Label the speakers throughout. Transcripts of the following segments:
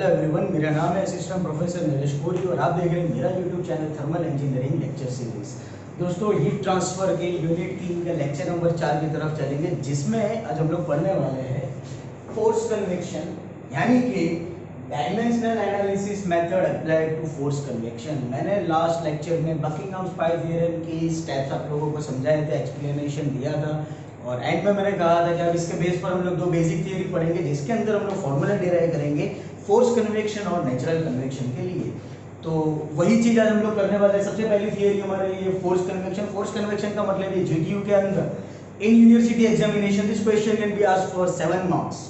Speaker 1: Hello everyone, मेरा नाम है असिस्टेंट प्रोफेसर नरेश कोहली और आप देख रहे हैं मेरा YouTube channel thermal engineering lecture series. दोस्तों, हीट ट्रांसफर के यूनिट 3 का लेक्चर नंबर 4 की तरफ चलेंगे, जिसमें आज हम लोग पढ़ने वाले हैं फोर्स कन्वेक्शन, यानी कि dimensional analysis method applied to force convection. मैंने लास्ट लेक्चर में बकिंगहाम पाई थ्योरम की स्टेप्स आप लोगों को समझाए थे, एक्सप्लेनेशन दिया था और एंड में मैंने कहा था कि अब इसके बेस पर हम लोग दो बेसिक थियरी पढ़ेंगे, जिसके अंदर हम लोग फॉर्मूला डिराइव करेंगे फोर्स कन्वेक्शन और नेचुरल कन्वेक्शन के लिए। तो वही चीज़ आज हम लोग करने वाले हैं। सबसे पहली थियरी हमारे लिए फोर्स कन्वेक्शन। फोर्स कन्वेक्शन का मतलब ये जीटीयू के अंदर in university examination this question can be asked for 7 marks.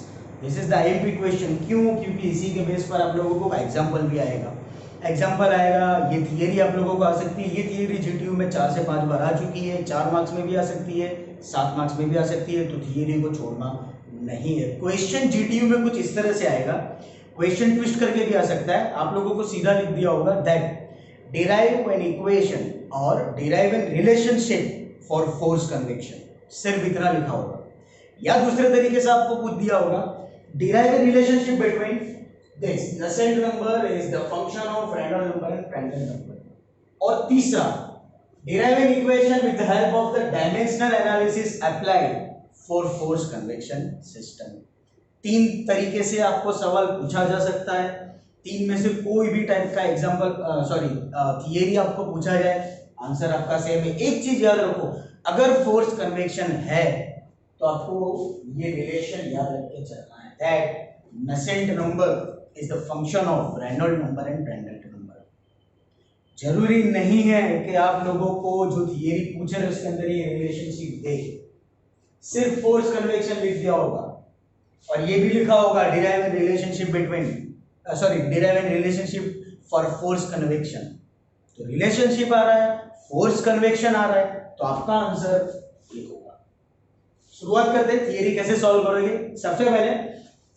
Speaker 1: This is the IMP question. क्यों? क्योंकि इसी के बेस पर आप लोगों को एग्जाम्पल भी आएगा। एग्जाम्पल आएगा, ये थियरी आप लोगों को आ सकती है। ये थियरी जीटीयू में 4 से 5 बार आ चुकी है। 4 मार्क्स में भी आ सकती है, 7 मार्क्स में भी आ सकती है, तो थियरी को छोड़ना नहीं है। क्वेश्चन जीटीयू में कुछ इस तरह से आएगा, क्वेश्चन ट्विस्ट करके भी आ सकता है। आप लोगों को सीधा लिख दिया होगा दैट डिराइव एन इक्वेशन और derive an relationship for force convection, सिर्फ इतना लिखा होगा। या दूसरे तरीके से आपको पूछ दिया होगा derive an relationship between this Nusselt number is the function of Reynold number and Prandtl number. और तीसरा, derive an equation with the help of the dimensional analysis applied for force convection system. 3 तरीके से आपको सवाल पूछा जा सकता है। 3 में से कोई भी टाइप का थियरी आपको पूछा जाए, आंसर आपका सेम है। एक चीज याद रखो, अगर फोर्स कन्वेक्शन है तो आपको ये रिलेशन याद रख के चलना है that Nusselt number is the function of Reynold number and Prandtl number. जरूरी नहीं है कि आप लोगों को जो थियरी पूछ रहे उसके अंदर ये रिलेशनशिप दे, सिर्फ फोर्स कन्वेक्शन लिख दिया होगा और ये भी लिखा होगा derive an relationship derive an relationship for force convection. तो रिलेशनशिप आ रहा है, फोर्स कन्वेक्शन आ रहा है, तो आपका आंसर ये होगा। शुरुआत करते हैं, थियरी कैसे सॉल्व करोगे। सबसे पहले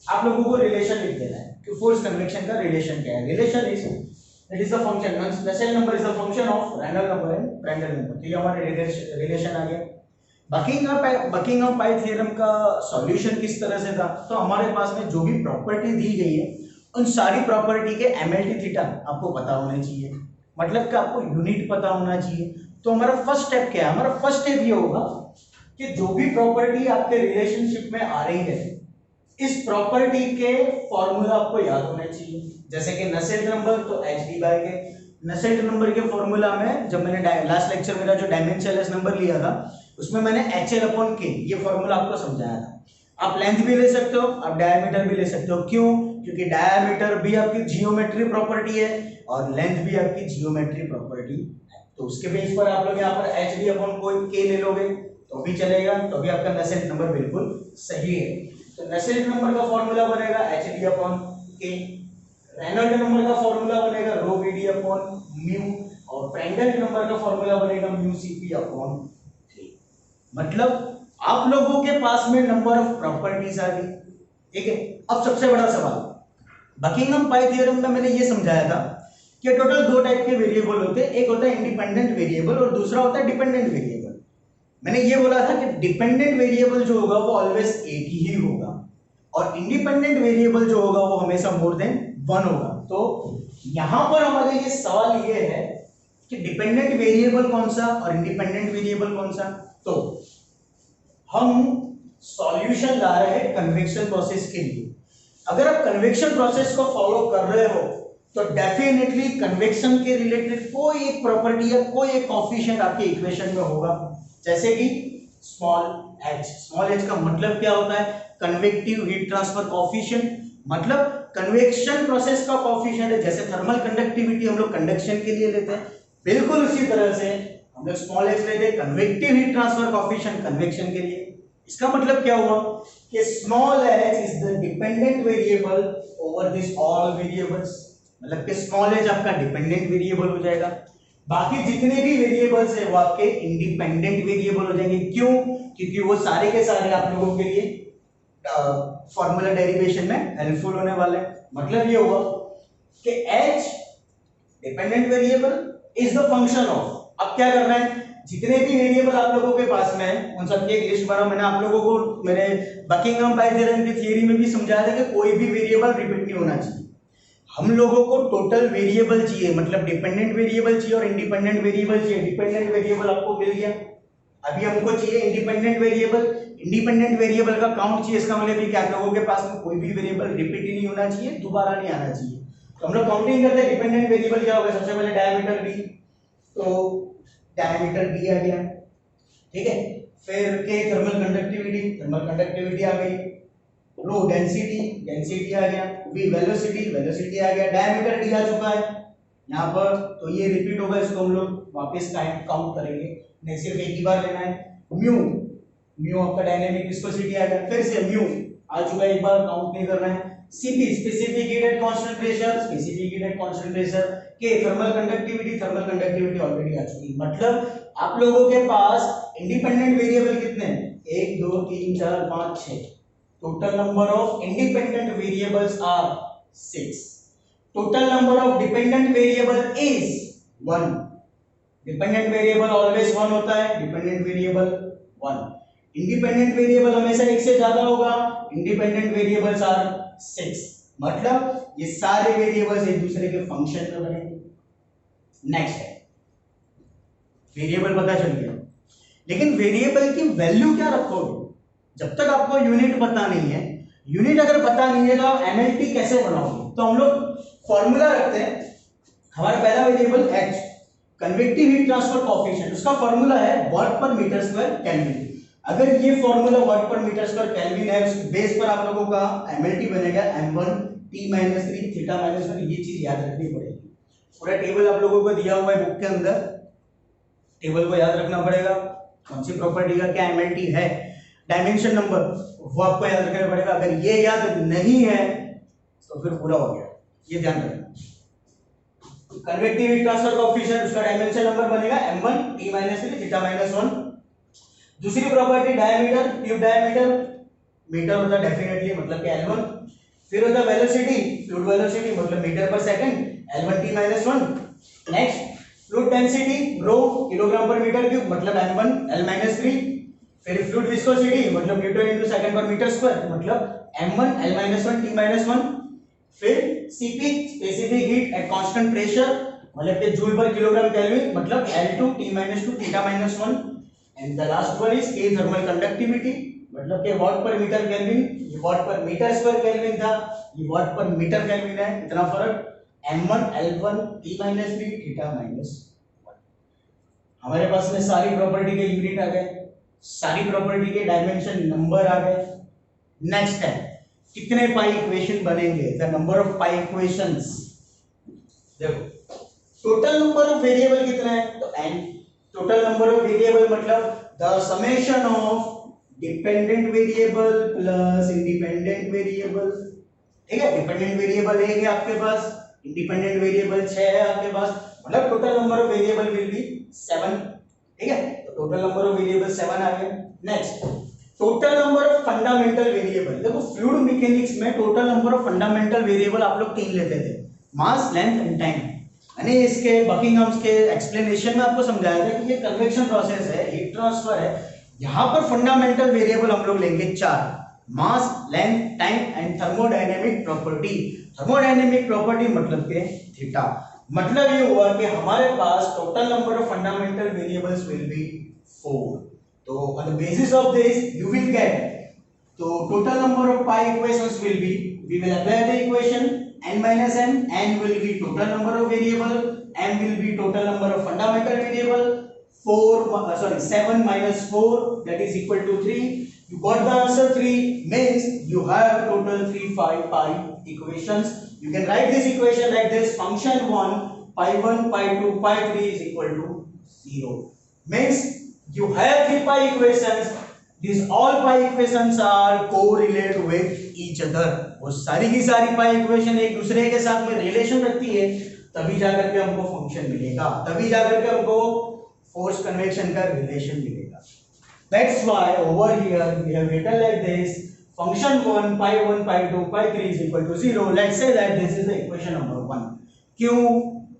Speaker 1: आप लोगों को रिलेशन लिख देना है कि फोर्स कन्वेक्शन का रिलेशन क्या है। Relation is the function, Nusselt number is the function of Reynold number and Prandtl number. तो ये हमारा रिलेशन आ गया। बकिंगहाम पाई थ्योरम का सॉल्यूशन किस तरह से था, तो हमारे पास में जो भी प्रॉपर्टी दी गई है उन सारी प्रॉपर्टी के एमएलटी थीटा आपको पता होना चाहिए, मतलब कि आपको यूनिट पता होना चाहिए। तो हमारा फर्स्ट स्टेप क्या है? हमारा फर्स्ट स्टेप ये होगा कि जो भी प्रॉपर्टी आपके रिलेशनशिप में आ रही है, इस प्रॉपर्टी के फॉर्मूला आपको याद होने चाहिए। जैसे कि नसेल्ट नंबर, तो hd/k। नसेल्ट नंबर के फॉर्मूला में जब मैंने लास्ट लेक्चर मेरा जो डायमेंशनलेस नंबर लिया था उसमें मैंने HL/K ये फॉर्मूला आपको समझाया था। आप लेंथ भी ले सकते हो, आप डायमीटर भी ले सकते हो। क्यों? क्योंकि डायमीटर भी आपकी जियोमेट्री प्रॉपर्टी है और लेंथ भी आपकी जियोमेट्री प्रॉपर्टी है। तो उसके बेस पर आप लोग यहाँ पर hd/K ले लोगे तो भी चलेगा, तो भी आपका नसेल्ट नंबर बिल्कुल सही है। तो नसेल्ट नंबर का फॉर्मूला बनेगा hd/K, रेनॉल्ड नंबर का फॉर्मूला बनेगा ρVd/μ और प्रांड्टल नंबर का फॉर्मूला बनेगा μCp/3। मतलब आप लोगों के पास में नंबर ऑफ प्रॉपर्टीज आ गई, ठीक है। अब सबसे बड़ा सवाल, बकिंगहाम पाई थ्योरम में मैंने ये समझाया था कि टोटल 2 टाइप के वेरिएबल होते हैं, एक होता है इंडिपेंडेंट वेरिएबल और दूसरा होता है डिपेंडेंट वेरिएबल। मैंने ये बोला था कि डिपेंडेंट वेरिएबल जो होगा वो ऑलवेज एक ही होगा और इंडिपेंडेंट वेरिएबल जो होगा वो हमेशा मोर देन 1 होगा। तो यहां पर हमारे लिए सवाल ये है कि डिपेंडेंट वेरिएबल कौन सा और इंडिपेंडेंट वेरिएबल कौन सा। तो हम सॉल्यूशन ला रहे हैं कन्वेक्शन प्रोसेस के लिए। अगर आप कन्वेक्शन प्रोसेस को फॉलो कर रहे हो तो डेफिनेटली कन्वेक्शन के रिलेटेड कोई एक प्रॉपर्टी या कोई एक कोएफिशिएंट आपके इक्वेशन में होगा, जैसे कि स्मॉल h। स्मॉल h का मतलब क्या होता है? कन्वेक्टिव हीट ट्रांसफर कोएफिशिएंट, मतलब कन्वेक्शन प्रोसेस का कोएफिशिएंट है। जैसे थर्मल कंडक्टिविटी हम लोग कंडक्शन के लिए लेते हैं, बिल्कुल उसी तरह से हम लोग स्मॉल h लेते हैं convective heat transfer coefficient convection के लिए। इसका मतलब क्या हुआ कि small h is the dependent variable over this all variables, मतलब कि स्मॉल h आपका डिपेंडेंट वेरिएबल हो जाएगा, बाकी जितने भी वेरिएबल्स है वो आपके इंडिपेंडेंट वेरिएबल हो जाएंगे। क्यों? क्योंकि वो सारे के सारे आप लोगों के लिए फॉर्मूला डेरिवेशन में हेल्पफुल होने वाले हैं। मतलब ये हुआ कि h dependent variable is the function of, अब क्या करना है, जितने भी वेरिएबल आप लोगों के पास में है उन सबकी एक लिस्ट बनाओ। मैंने आप लोगों को मेरे बकिंगहाम पाई थ्योरम की थियरी में भी समझाया था कि कोई भी वेरिएबल रिपीट नहीं होना चाहिए। हम लोगों को टोटल वेरिएबल चाहिए, मतलब डिपेंडेंट वेरिएबल चाहिए और इंडिपेंडेंट वेरिएबल चाहिए। डिपेंडेंट वेरिएबल आपको मिल गया, अभी हमको चाहिए इंडिपेंडेंट वेरिएबल। इंडिपेंडेंट वेरिएबल का काउंट चाहिए, इसका मतलब ये क्या, आप लोगों के पास में कोई भी वेरिएबल रिपीट ही नहीं होना चाहिए, दोबारा नहीं आना चाहिए। तो हम लोग काउंटिंग करते हैं, डिपेंडेंट वेरिएबल क्या होगा, सबसे पहले डायमीटर डी, तो डायमीटर डी आ गया, ठीक है। फिर के थर्मल कंडक्टिविटी आ गई, रो डेंसिटी आ गया, वी वेलोसिटी आ गया, डायमीटर डी आ चुका है यहाँ पर, तो ये रिपीट होगा, इसको हम लोग वापस काउंट करेंगे, नहीं सिर्फ एक ही बार लेना है। म्यू आपका डायनेमिक विस्कोसिटी आ गया, फिर से म्यू आ चुका है, एक बार काउंट नहीं करना है। CP specific heat at constant pressure, के थर्मल कंडक्टिविटी ऑलरेडी आ चुकी है। मतलब आप लोगों के पास इंडिपेंडेंट वेरिएबल कितने हैं, 1 2 3 4 5 6, total number of independent variables are 6, total number of dependent variable is 1। Dependent variable always 1 होता है, डिपेंडेंट वेरिएबल 1। इंडिपेंडेंट वेरिएबल हमेशा एक से ज्यादा होगा, इंडिपेंडेंट वेरिएबल्स आर 6, मतलब ये सारे वेरिएबल्स एक दूसरे के फंक्शन में बनेंगे। नेक्स्ट है वेरिएबल, पता चल गया, लेकिन वेरिएबल की वैल्यू क्या रखोगे, जब तक आपको यूनिट पता नहीं है। यूनिट अगर पता नहीं है तो आप एमएलटी कैसे बनाओगे, तो हम लोग फॉर्मूला रखते हैं। हमारा पहला variable h, convective heat transfer coefficient, उसका फॉर्मूला है वाट पर मीटर स्क्वायर केल्विन। अगर ये फॉर्मूला वाट पर मीटर स्क्वायर केल्विन है, उसके बेस पर आप लोगों का एमएलटी बनेगा m1 t-3 थीटा-1, ये चीज याद रखनी पड़ेगी। पूरा टेबल आप लोगों को दिया हुआ है बुक के अंदर, टेबल को याद रखना पड़ेगा, कौन सी प्रॉपर्टी का क्या एमएलटी है, डायमेंशन नंबर वो आपको याद रखना पड़ेगा। अगर ये याद नहीं है तो फिर पूरा हो गया, ये ध्यान रखना। कन्वेक्टिव हीट ट्रांसफर कोएफिशिएंट, उसका डायमेंशन नंबर बनेगा m1 t-3 थीटा-1। दूसरी property diameter, tube diameter metre होता है डेफिनेटली, मतलब कि L1। फिर होता है वेलोसिटी, फ्लूइड वेलोसिटी मतलब मीटर पर second, L1 t-1। Next fluid density rho kilogram पर मीटर क्यूब, मतलब m1 L-3। फिर फ्लूइड विस्कोसिटी मतलब न्यूटन इनटू सेकंड पर मीटर स्क्वायर, मतलब m1 L-1 t-1। फिर Cp specific heat at constant pressure, मतलब कि जूल पर किलोग्राम केल्विन, मतलब L2 t-2 थीटा-1। And the last one is K thermal conductivity, मतलब कि वाट पर मीटर केल्विन, ये वाट पर मीटर स्क्वायर केल्विन था, ये वाट पर मीटर केल्विन है, इतना फर्क। m1 L1 t-3 थीटा-1। हमारे पास में सारी प्रॉपर्टी के यूनिट आ गए, सारी प्रॉपर्टी के डायमेंशन नंबर आ गए। नेक्स्ट है कितने पाई इक्वेशन बनेंगे, the number of pi equations. देखो टोटल नंबर ऑफ वेरिएबल कितना है, तो n total number of variable मतलब the summation of dependent variable plus independent variable, ठीक है। डिपेंडेंट वेरिएबल एक है आपके पास, इंडिपेंडेंट वेरिएबल 6 है आपके पास, मतलब total number of variable will be 7, ठीक है। तो टोटल नंबर ऑफ वेरिएबल 7 आ गए। Next total number of fundamental variable. देखो फ्लूइड मैकेनिक्स में total number of fundamental variable आप लोग 3 लेते थे, मास, लेंथ एंड टाइम। मैंने इसके बकिंगहम्स के एक्सप्लेनेशन में आपको समझाया था कि ये कन्वेक्शन प्रोसेस है, हीट ट्रांसफर है। यहाँ पर फंडामेंटल वेरिएबल हम लोग लेंगे 4, mass, length, time and thermodynamic property. Thermodynamic property मतलब के थीटा। मतलब ये हुआ कि हमारे पास total number of fundamental variables will be 4। तो on the basis of this you will get, तो total number of pi equations will be, we will apply the equation n minus m, n will be total number of variable, m will be total number of fundamental variable, 7 minus 4 that is equal to 3. You got the answer 3, means you have total 3 pi equations. You can write this equation like this, function 1 pi 1 pi 2 pi 3 is equal to 0, means you have 3 pi equations. These all pi equations are correlate with each other. वो सारी की सारी पाई equation एक दूसरे के साथ में relation रखती है, तभी जाकर के हमको फंक्शन मिलेगा, तभी जाकर के हमको फोर्स कन्वेक्शन का रिलेशन मिलेगा। That's why over here we have written like this, function 1 pi 1 pi 2 pi 3 is equal to 0. Let's say that this is the equation number 1. क्यों?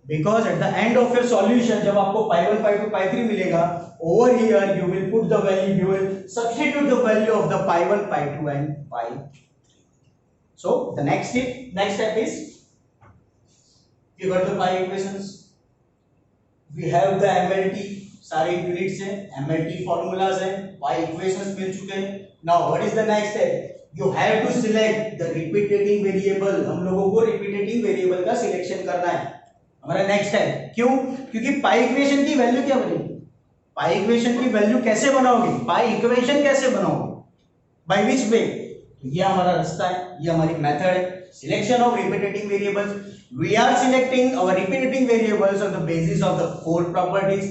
Speaker 1: Because at the end of your solution जब आपको pi 1 pi 2 pi 3 मिलेगा, over here you will put the value, you will substitute the value of the pi 1 pi 2 and pi 3. So the next step is we got the pi equations, we have the MLT, सारे units हैं, MLT formulas हैं, pi equations मिल चुके हैं। Now what is the next step, you have to select the repeating variable. हम लोगों को repeating variable का सिलेक्शन करना है, हमारा नेक्स्ट है। क्यों? क्योंकि पाई इक्वेशन की वैल्यू क्या बनेगी, पाई इक्वेशन की वैल्यू कैसे बनाओगे, पाई इक्वेशन कैसे बनाओगे, बाय विच वे? ये हमारा रास्ता है, ये हमारी मेथड है, selection of repeating variables. We are selecting our repeating variables on the basis of the four properties.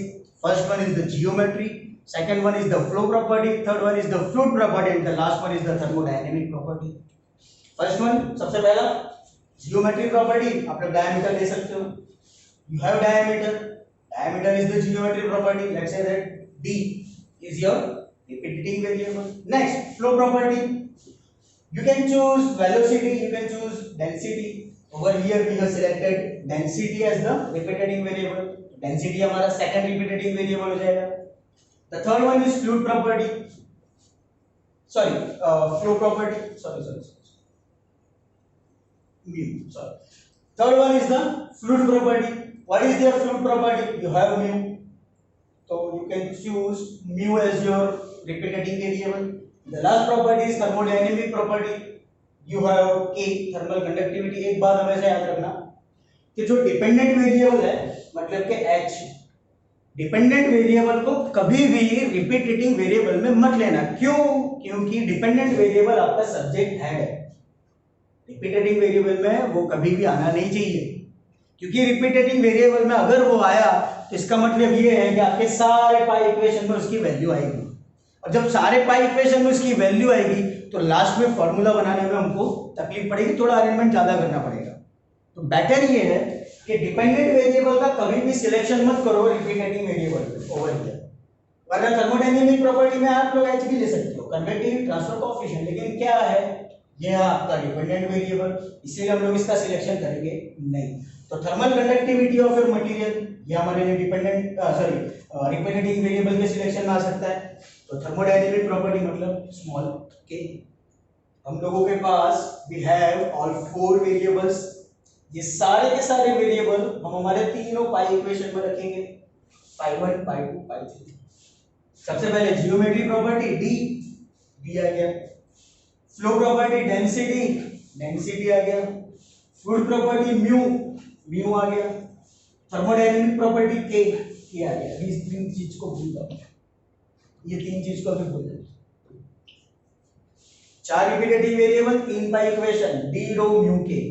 Speaker 1: First one is the geometry, second one is the flow property, third one is the fluid property, and the last one is the thermodynamic property. first one, सबसे पहला geometry property, आप लोग diameter ले सकते हो, you have diameter, diameter is the geometry property. Let's say that d is your repeating variable. Next, flow property, you can choose velocity, you can choose density. Over here we have selected density as the repeating variable, density हमारा second repeating variable हो जाएगा। The third one is fluid property. Sorry, flow property. Sorry. Mu. Sorry. Third one is the fluid property. What is their fluid property? You have mu, so you can choose mu as your repeating variable. The last property is thermodynamic property. You have K, thermal conductivity. एक बात हमेशा याद रखना कि जो dependent variable है, मतलब कि H, डिपेंडेंट वेरिएबल को कभी भी रिपीटेटिंग वेरिएबल में मत लेना। क्यों? क्योंकि डिपेंडेंट वेरिएबल आपका सब्जेक्ट है, रिपीटेटिंग वेरिएबल में वो कभी भी आना नहीं चाहिए, क्योंकि रिपीटेटिंग वेरिएबल में अगर वो आया तो इसका मतलब ये है कि आपके सारे पाई इक्वेशन में उसकी वैल्यू आएगी, और जब सारे पाई इक्वेशन में उसकी वैल्यू आएगी तो लास्ट में फॉर्मूला बनाने में हमको तकलीफ पड़ेगी, थोड़ा अरेंजमेंट ज्यादा करना पड़ेगा। तो बेटर ये है कि डिपेंडेंट वेरिएबल का कभी भी सिलेक्शन मत करो रिपीटेटिंग वेरिएबल ओवर हियर। वरना थर्मोडायनेमिक प्रॉपर्टी में आप लोग एच भी ले सकते हो, कन्वेक्टिव ट्रांसफर कोएफिशिएंट, लेकिन क्या है, ये है आपका डिपेंडेंट वेरिएबल, इसीलिए हम लोग इसका सिलेक्शन करेंगे नहीं। तो thermal conductivity of your material, ये हमारे लिए डिपेंडेंट रिपीटेटिंग वेरिएबल के सिलेक्शन में आ सकता है। तो थर्मोडायनेमिक प्रॉपर्टी मतलब स्मॉल के, हम लोगों के पास we have all four variables, ये सारे के सारे वेरिएबल हम हमारे तीनों पाई इक्वेशन में रखेंगे, पाई 1, पाई 2, पाई 3। सबसे पहले जियोमेट्री प्रॉपर्टी डी आ गया, फ्लो प्रॉपर्टी डेंसिटी आ गया, फ्लूइड प्रॉपर्टी म्यू आ गया, थर्मोडायनेमिक प्रॉपर्टी के आ गया। इस तीन चीज को भूल जाओ, ये तीन चीज को भी भूल जाओ। चार रिपीटेटिव वेरिएबल, तीन पाई इक्वेशन, डी रो म्यू के,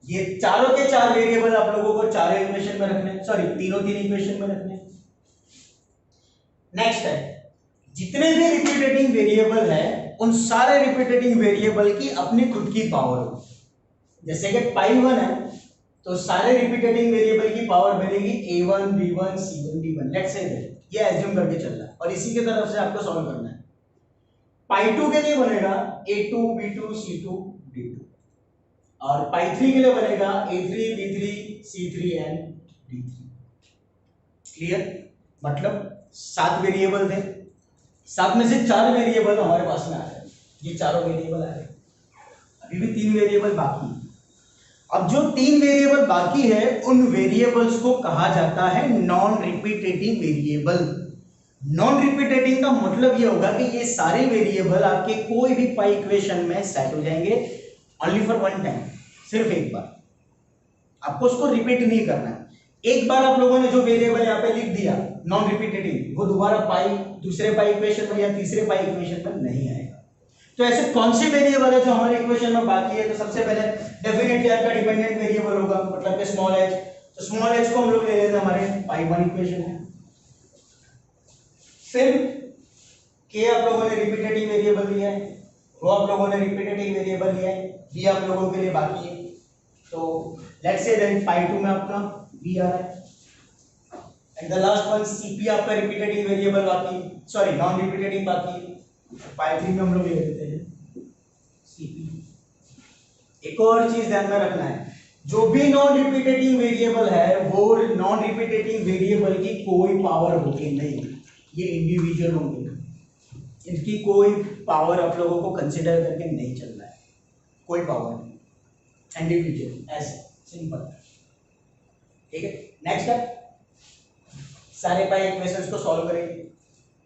Speaker 1: ये चारों के चार वेरिएबल आप लोगों को चारों इक्वेशन में रखने, सॉरी तीनों तीन इक्वेशन में रखने। नेक्स्ट है, जितने भी रिपीटेटिंग वेरिएबल है उन सारे रिपीटेटिंग वेरिएबल की अपनी खुद की पावर हो। जैसे कि पाई 1 है तो सारे रिपीटेटिंग वेरिएबल की पावर बनेगी a1 b1 c1 d1। Let's say ये एज्यूम करके चलना है और इसी की तरफ से आपको सॉल्व करना है। पाई 2 के लिए बनेगा a2 b2 c2 d2, और पाई 3 के लिए बनेगा a3 b3 c3 and d3। Clear? मतलब 7 वेरिएबल थे, 7 में से 4 वेरिएबल हमारे पास में आ रहे हैं, ये चारों वेरिएबल आ रहे हैं, अभी भी 3 वेरिएबल बाकी है। अब जो 3 वेरिएबल बाकी है उन वेरिएबल्स को कहा जाता है non repeating variable. Non repeating का मतलब ये होगा कि ये सारे वेरिएबल आपके कोई भी पाई इक्वेशन में सेट हो जाएंगे ओनली फॉर वन टाइम, सिर्फ एक बार, आपको उसको रिपीट नहीं करना है। एक बार आप लोगों ने जो वेरिएबल यहाँ पे लिख दिया नॉन रिपीटेटिंग, वो दोबारा पाई दूसरे पाई इक्वेशन में या तीसरे पाई इक्वेशन में नहीं आएगा। तो ऐसे कौन से वेरिएबल है जो हमारे इक्वेशन में बाकी है? तो सबसे पहले डेफिनेटली आपका डिपेंडेंट वेरिएबल होगा, मतलब कि स्मॉल एच। तो स्मॉल एच को हम लोग ले लेते हैं हमारे पाई 1 इक्वेशन में। फिर के आप लोगों ने रिपीटेटिंग वेरिएबल लिया है, वो आप लोगों ने रिपीटेटिंग वेरिएबल लिया है, बी आप लोगों के लिए बाकी है। तो लेट्स से दैट पाई 2 में आपका बी आ रहा है, and the last one CP आपका रिपीटेटिंग वेरिएबल बाकी, सॉरी नॉन रिपीटेटिंग बाकी है, पाई 3 में हम लोग ले लेते हैं सीपी। एक और चीज ध्यान में रखना है, जो भी नॉन रिपीटेटिंग वेरिएबल है वो नॉन रिपीटेटिंग वेरिएबल की कोई पावर होगी नहीं, ये इंडिविजुअल होंगे, इनकी कोई पावर आप लोगों को कंसीडर करके नहीं चलना है, कोई पावर नहीं, इंडिविजुअल, ऐसे सिंपल। ठीक है, नेक्स्ट है सारे पाई इक्वेशंस को सॉल्व करेंगे।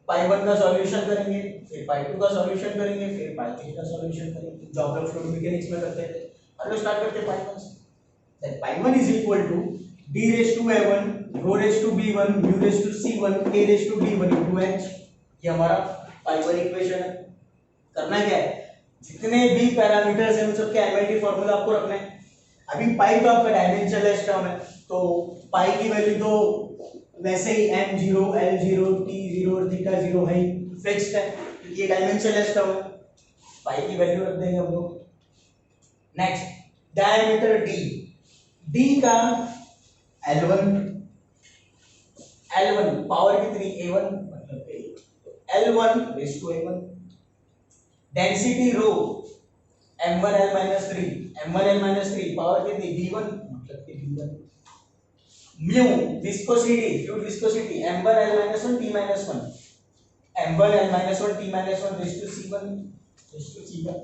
Speaker 1: पाई 1 का सॉल्यूशन करेंगे, फिर पाई 2 का सॉल्यूशन करेंगे, फिर पाई 3 का सॉल्यूशन करेंगे, जो आप लोग फ्लूइड मैकेनिक्स में करते थे। अब स्टार्ट करते हैं पाई 1 से। That pi 1 is equal to d raise to a1 rho raise to b1 mu raise to c1 k raise to d1 into h। ये हमारा पाई 1 इक्वेशन है। करना क्या है, जितने भी पैरामीटर्स हैं उन सबके एमआईटी फार्मूला आपको रखना है। अभी पाई तो आपका डायमेंशनलेस टर्म है, तो पाई की वैल्यू तो वैसे ही m0 l0 t0 और θ0 है, फिक्स्ड है क्योंकि ये डायमेंशनलेस टर्म है। पाई की वैल्यू रख देंगे हम लोग। नेक्स्ट डायमीटर d का L1 पावर कितनी a1 मतलब L1 raise to a1। Density rho m1l - 3 power कितनी b1 मतलब कि b1। Mu viscosity fluid viscosity m1l - 1 t - 1 m1l - 1 t - 1 rays to c1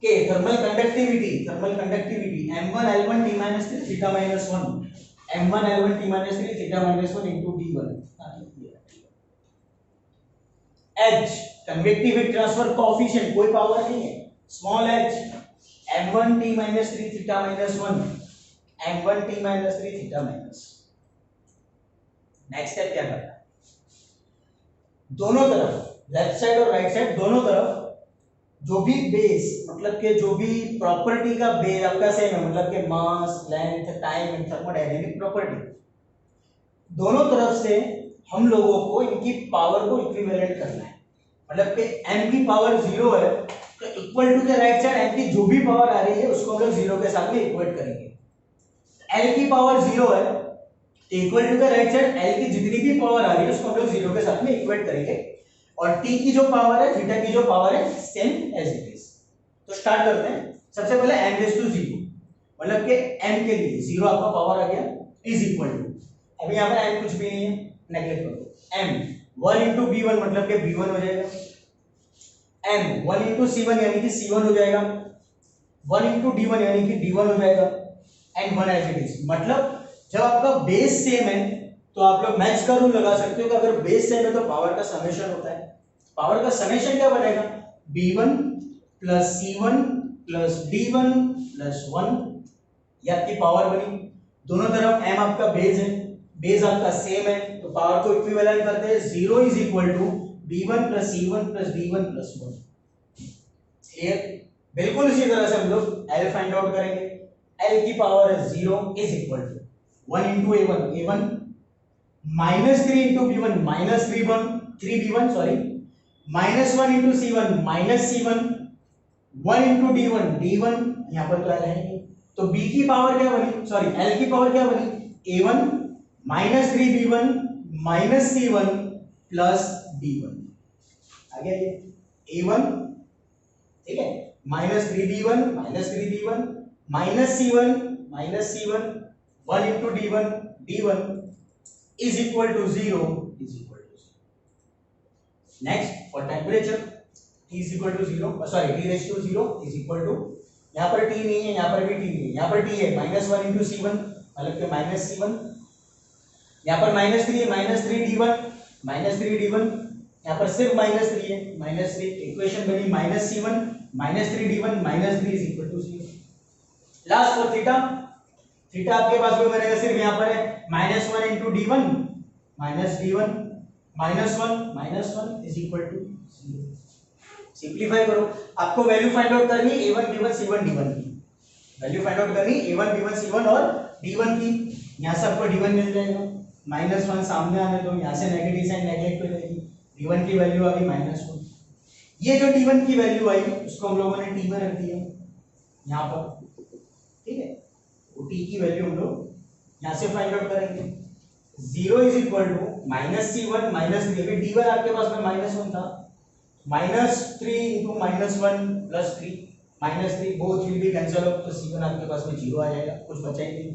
Speaker 1: के thermal conductivity m1l1 t - 3 theta - 1 m1l1 t - 3 theta - 1 into d1। h convective heat transfer coefficient कोई power नहीं है, small h m1 t - 3 theta - 1 m1 t - 3 theta minus. Next step क्या करना है, दोनों तरफ left side और राइट साइड दोनों तरफ जो भी बेस मतलब कि जो भी प्रॉपर्टी का बेस आपका सेम है, मतलब कि मास length time and thermodynamic property, दोनों तरफ से हम लोगों को इनकी पावर को इक्विवेलेंट करना है। मतलब कि m की पावर 0 है तो इक्वल टू के राइट साइड m की जो भी पावर आ रही है उसको हम लोग 0 के साथ में इक्वेट करेंगे। l की पावर 0 है तो इक्वल टू के राइट साइड l की जितनी भी पावर आ रही है उसको हम लोग 0 के साथ में इक्वेट करेंगे। और t की जो पावर है थीटा की जो पावर है सेम एज इट इज। तो स्टार्ट करते हैं। सबसे पहले m रेज़ टू 0 मतलब कि m के लिए 0 आपका पावर आ गया इज इक्वल टू, अभी यहां पर m कुछ भी नहीं है नेगलेक्ट कर दो, m 1 into b1 मतलब कि b1 हो जाएगा, m 1 into c1 यानी कि c1 हो जाएगा, 1 into d1 यानी कि d1 हो जाएगा एंड 1 एज इट इज। मतलब जब आपका बेस सेम है तो आप लोग मैच का रूल लगा सकते हो कि अगर बेस सेम है तो पावर का समेशन होता है। पावर का समेशन क्या बनेगा, b1 plus c1 plus d1 plus 1, ये आपकी पावर बनी। दोनों तरफ m आपका बेस है, बेस आपका सेम है तो पावर को इक्विवेलेंट करते हैं। 0 is equal to b1 plus c1 plus d1 plus 1। Clear, बिल्कुल इसी तरह से हम लोग l फाइंड आउट करेंगे। l की पावर है 0 is equal to 1 into a1 minus 3 into b1 minus 3b1 sorry, minus 1 into c1 minus c1, 1 into d1 यहाँ पर तो l है नहीं तो b की पावर क्या बनी, सॉरी l की पावर क्या बनी, a1 minus 3b1 minus c1 plus d1 आ गया ये a1, ठीक है, minus 3b1 minus 3b1 minus c1 1 into d1 is equal to 0 is equal to 0। Next for temperature T is equal to 0 sorry T raised to 0 is equal to, यहाँ पर T नहीं है, यहाँ पर भी T नहीं है, यहाँ पर T है -1 into c1 मतलब कि -c1, यहाँ पर -3 है -3d1 यहाँ पर सिर्फ -3 है -3, इक्वेशन बनी -c1 -3d1 -3 is equal to 0। Last for theta, theta आपके पास में बनेगा सिर्फ यहाँ पर है -1 into d1 -d1 -1 is equal to 0। Simplify करो, आपको वैल्यू फाइंड आउट करनी है a1 b1 c1 d1 की, वैल्यू फाइंड आउट करनी है a1 b1 c1 और d1 की। यहाँ से आपको d1 मिल जाएगा, -1 सामने आने दो, यहाँ से नेगेटिव साइन नेगलेक्ट हो जाएगी, d1 की वैल्यू आ गई -1। ये जो d1 की वैल्यू आई उसको हम लोगों ने t में रख दिया यहाँ पर, ठीक है, वो t की वैल्यू हम लोग यहाँ से फाइंड आउट करेंगे। 0 is equal to -c1 -3, अभी d1 आपके पास में -1 था, -3 into -1 plus 3 -3 both will be cancel out तो c1 आपके पास में 0 आ जाएगा, कुछ बचा ही नहीं।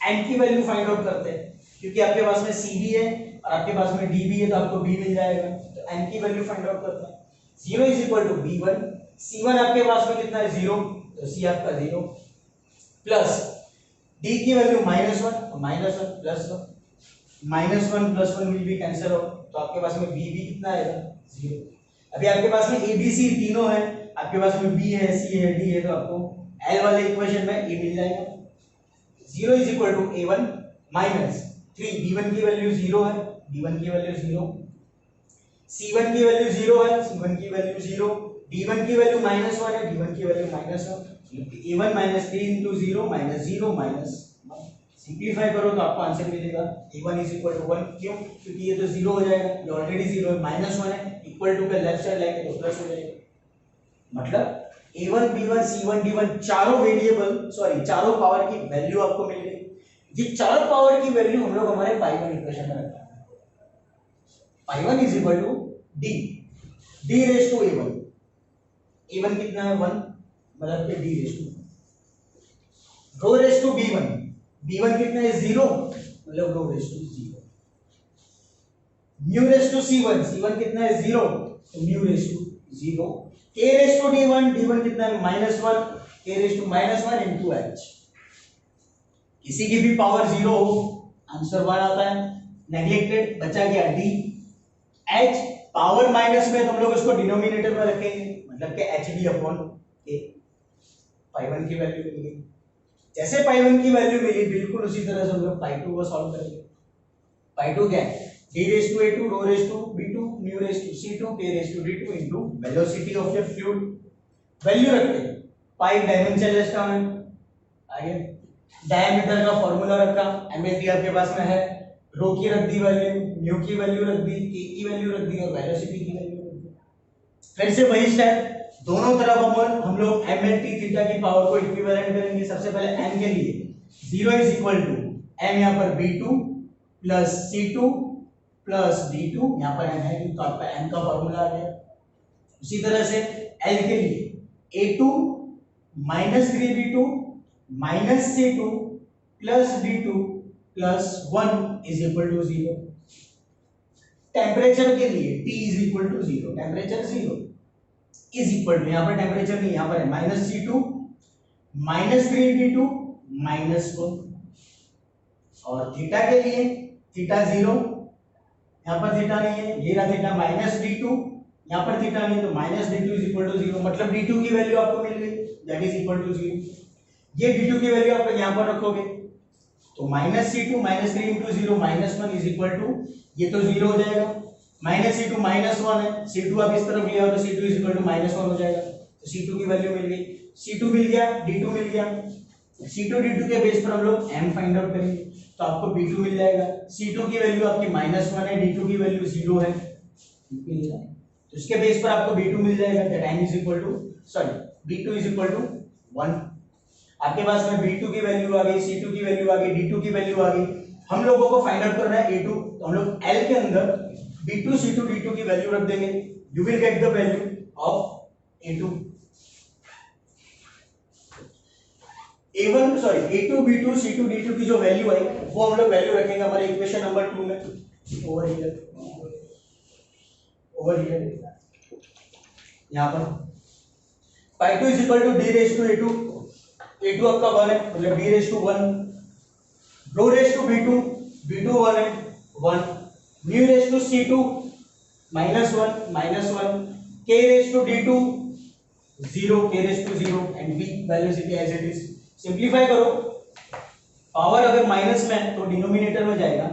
Speaker 1: n की वैल्यू फाइंड आउट करते हैं क्योंकि आपके पास में c भी है और आपके पास में d भी है तो आपको b मिल जाएगा, तो n की वैल्यू फाइंड आउट करते हैं। 0 is equal to b1, c1 आपके पास में कितना है 0 तो c आपका 0 प्लस डी की वैल्यू -1, -1 +1 -1 विल बी कैंसिल हो, तो आपके पास में बी भी कितना आएगा 0। अभी आपके पास में ए बी सी तीनों है, आपके पास में बी है, सी है, डी है, तो आपको एल वाले इक्वेशन में ए मिल जाएगा। 0 is equal to a1 minus 3, b1 की वैल्यू 0 है, b1 की वैल्यू 0, c1 की वैल्यू 0 है, c1 की वैल्यू 0, d1 की वैल्यू -1 है, d1 की value -1, a1 minus 3 into 0 minus 0 minus 1। Simplify करो तो आपको आंसर मिलेगा a1 इज इक्वल टू 1। क्यों? क्योंकि ये तो 0 हो जाएगा, ये ऑलरेडी 0 है, -1 है, इक्वल टू का लेफ्ट साइड लाएंगे तो प्लस हो जाएगा। मतलब a1 b1 c1 d1 चारों वेरिएबल सॉरी चारों पावर की वैल्यू आपको मिल गई। ये चारों पावर की वैल्यू हम लोग हमारे पाई 1 इक्वेशन में रखते हैं। Pi 1 is equal to d raise to a1, a1 कितना है 1, मतलब कि d raise to rho raise to b1, b1 कितना है 0, मतलब rho raise to 0, mu raise to c1, c1 कितना है 0, तो mu raise to 0, k raise to d1, d1 कितना है -1, k raise to -1 into h। किसी की भी पावर 0 हो आंसर 1 आता है, नेग्लेक्टेड बचा गया d, h पावर माइनस में तो हम लोग उसको डिनोमिनेटर में रखेंगे, मतलब कि hd अपॉन k। पाई 1 की वैल्यू मिल गई। जैसे पाई 1 की वैल्यू मिली बिल्कुल उसी तरह से हम लोग पाई 2 को सॉल्व करेंगे। पाई 2 क्या है, d raise to a2 rho raise to b2 mu raise to c2 k raise to d2 into velocity of your fluid. Value रखते हैं, पाई डायमेंशनलेस टर्म है, आगे डायमीटर का फार्मूला रखा, एमएसडी आपके पास में है, रो की रख दी वैल्यू, म्यू की वैल्यू रख दी, के की वैल्यू रख दी और वेलोसिटी की वैल्यू रख दी। फिर से वही स्टेप, दोनों तरफ हम लोग mlt थीटा की पावर को इक्विवेलेंट करेंगे। सबसे पहले m के लिए 0 इज इक्वल टू m यहाँ पर b2 plus c2 plus d2, यहाँ पर m है तो आपका m का फार्मूला आ गया। उसी तरह से l के लिए a2 minus 3b2 minus c2 plus d2 plus 1 is equal to 0। Temperature के लिए T is equal to 0, temperature 0 is equal to, यहाँ पर टेम्परेचर नहीं, यहाँ पर है minus c2 minus 3b2 minus 1। और थीटा के लिए थीटा 0, यहाँ पर थीटा नहीं है, ये रहा थीटा माइनस d2, यहाँ पर थीटा नहीं तो minus d2 is equal to 0, मतलब d2 की वैल्यू आपको मिल गई दैट इज इक्वल टू 0। ये d2 की वैल्यू आप यहाँ पर रखोगे तो minus c2 minus 3 into 0 minus 1 is equal to, ये तो 0 हो जाएगा, माइनस c2 माइनस 1 है, c2 आप इस तरफ लिया तो c2 is equal to minus 1 हो जाएगा, तो c2 की वैल्यू मिल गई, c2 मिल गया, d2 मिल गया, c2 d2 के बेस पर हम लोग m फाइंड आउट करेंगे तो आपको b2 मिल जाएगा। c2 की वैल्यू आपकी माइनस 1 है, d2 की वैल्यू 0 है, तो इसके बेस पर आपको b2 मिल जाएगा that m is equal to b2 is equal to 1। आपके पास में b2 की वैल्यू आ गई, c2 की वैल्यू आ गई, d2 की वैल्यू आ गई, हम लोगों को फाइंड आउट करना है a2, तो हम लोग l के अंदर b2 c2 d2 की वैल्यू रख देंगे, you will get the value of a2 a1 a2 b2 c2 d2 की जो वैल्यू आई वो हम लोग वैल्यू रखेंगे हमारे इक्वेशन नंबर 2 में, ओवर हियर यहाँ पर pi 2 is equal to d raise to a2, a2 आपका 1 है मतलब d raise to 1, rho raise to b2, b2 1 है 1, mu raise to c2 minus 1 k raise to d2 0, k raise to 0 and b velocity as it is. Simplify करो, power अगर minus में है तो denominator में जाएगा,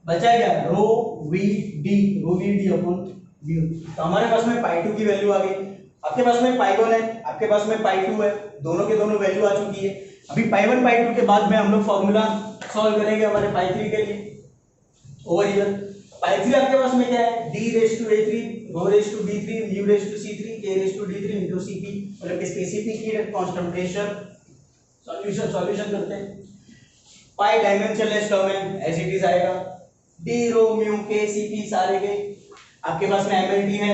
Speaker 1: बचा क्या rho V D upon mu, तो हमारे पास में पाई 2 की वैल्यू आ गई, आपके पास में पाई 1 है, आपके पास में पाई 2 है, दोनों के दोनों वैल्यू आ चुकी है। अभी पाई 1 पाई 2 के बाद में हम लोग फॉर्मूला सॉल्व करेंगे हमारे पाई 3 के लिए। ओवर हियर पाई 3 आपके पास में क्या है, d raise to a3 rho raise to b3 mu raise to c3 k raise to d3 into cp, मतलब कि specific heat at constant pressure. Solution करते हैं, पाई डायमेंशनलेस टर्म है एज इट इज आएगा, d rho mu k cp सारे के आपके पास में mlt है,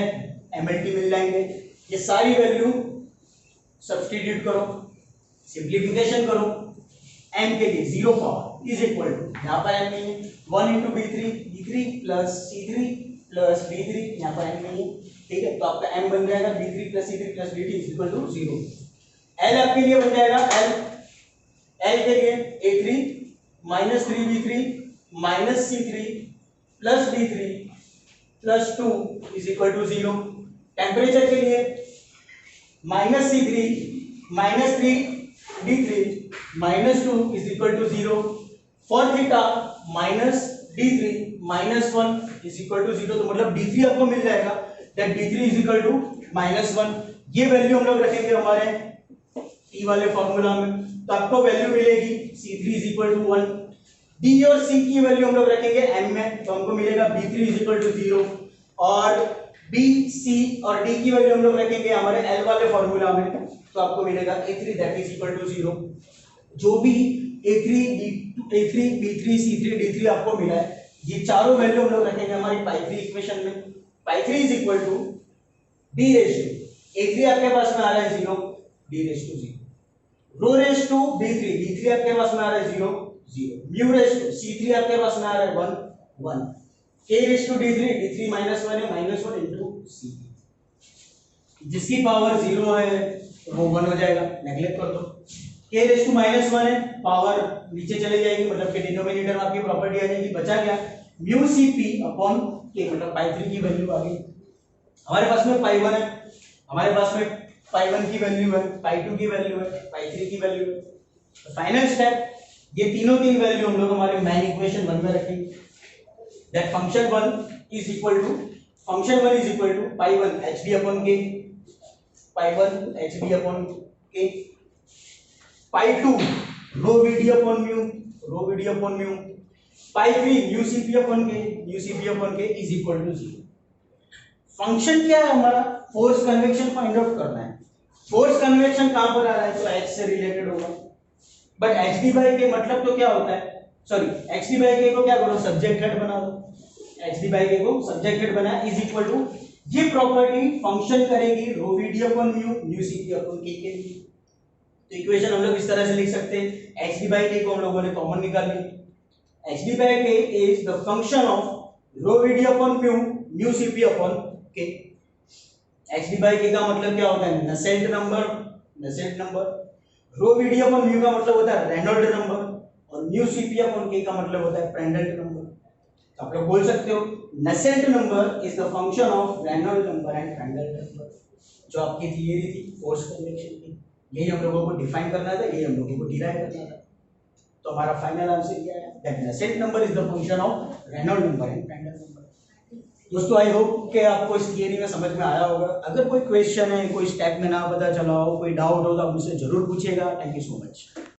Speaker 1: mlt मिल जाएंगे, ये सारी वैल्यू सब्स्टिट्यूट करो, सिंप्लीफिकेशन करो, m के लिए 0 पावर इज इक्वल टू, यहाँ पर m नहीं है 1 into b3 plus c3 plus d3, यहाँ पर m नहीं है, ठीक है, तो आपका m बन जाएगा b3 plus c3 plus dt is equal to 0। l आपके लिए बन जाएगा L के लिए A3 minus 3B3 minus C3 plus D3 plus 2 is equal to 0। Temperature के लिए minus C3 minus 3D3 minus 2 is equal to 0। For theta minus D3 minus 1 is equal to 0। तो मतलब D3 आपको मिल जाएगा, that D3 is equal to minus 1। ये value हम लोग रखेंगे हमारे T वाले फॉर्मूला में, तो आपको वैल्यू मिलेगी C3 is equal to 1। D और C की वैल्यू हम लोग रखेंगे M में, तो हमको मिलेगा B3 इज इक्वल टू 0। और B, C और D की वैल्यू हम लोग रखेंगे हमारे L वाले फॉर्मूला में, तो आपको मिलेगा A3 that is equal to 0। जो भी A3 B3 C3 D3 आपको मिला है, ये चारों वैल्यू हम लोग रखेंगे हमारी पाई3 इक्वेशन में। पाई3 is equal to D ratio A3 आपके पास में आ रहा है 0, D raise to 0, row raise to B3 आपके पास में आ रहा है 0 0, म्यू रेश टू C3 आपके पास में आ रहा है 1 1, K raise to D3 minus 1 है, माइनस 1 इंटू C3, जिसकी पावर 0 है वो 1 हो जाएगा, नेगलेक्ट कर दो। K रेश टू माइनस 1 है, पावर नीचे चले जाएगी, मतलब कि डिनोमिनेटर में आपकी प्रॉपर्टी आ जाएगी, बचा क्या म्यू CP अपॉन K, मतलब पाई3 की वैल्यू आ गई। हमारे पास में पाई1 है, हमारे पास में पाई1 की वैल्यू है, पाई2 की वैल्यू है, पाई3 की वैल्यू है। तो फाइनल स्टेप, ये तीनों की वैल्यू हम लोग हमारे मेन इक्वेशन 1 में रखेंगे, that function 1 is equal to pi one hb upon k, pi one hb upon k, pi two rho vd upon mu, पाई3 mu cp upon k is equal to 0। Function क्या है हमारा, फोर्स कन्वेक्शन फाइंड आउट करना है। Force convection कहां पर आ रहा है, तो h से रिलेटेड होगा, बट hd बाई k मतलब तो क्या होता है, सॉरी hd बाई k को क्या करो, सब्जेक्ट हेड बना दो, hd बाई k को सब्जेक्ट हेड बना इज इक्वल टू, ये प्रॉपर्टी फंक्शन करेगी रो vd upon mu cp upon k के लिए। तो इक्वेशन हम लोग इस तरह से लिख सकते हैं, hd बाई k को हम लोगों ने कॉमन निकाल लिया, hd by k is the function of rho vd upon mu cp upon k। hd by k का मतलब क्या होता है, Nusselt number, rho vd upon mu का मतलब होता है रेनॉल्ड नंबर, और म्यू cp अपॉन k का मतलब होता है प्रांड्टल नंबर। तो आप लोग बोल सकते हो Nusselt number is the function of Reynold number and Prandtl number. जो आपकी थियरी थी फोर्स कन्वेक्शन की, यही हम लोगों को डिफाइन करना था, यही हम लोगों को डिराइव करना था। तो हमारा फाइनल आंसर क्या है, that Nusselt number is the function of Reynold number and Prandtl number. दोस्तों आई होप कि आपको इस थियरी में समझ में आया होगा। अगर कोई क्वेश्चन है, कोई स्टेप में ना पता चला हो, कोई डाउट हो तो आप मुझसे जरूर पूछिएगा। Thank you so much.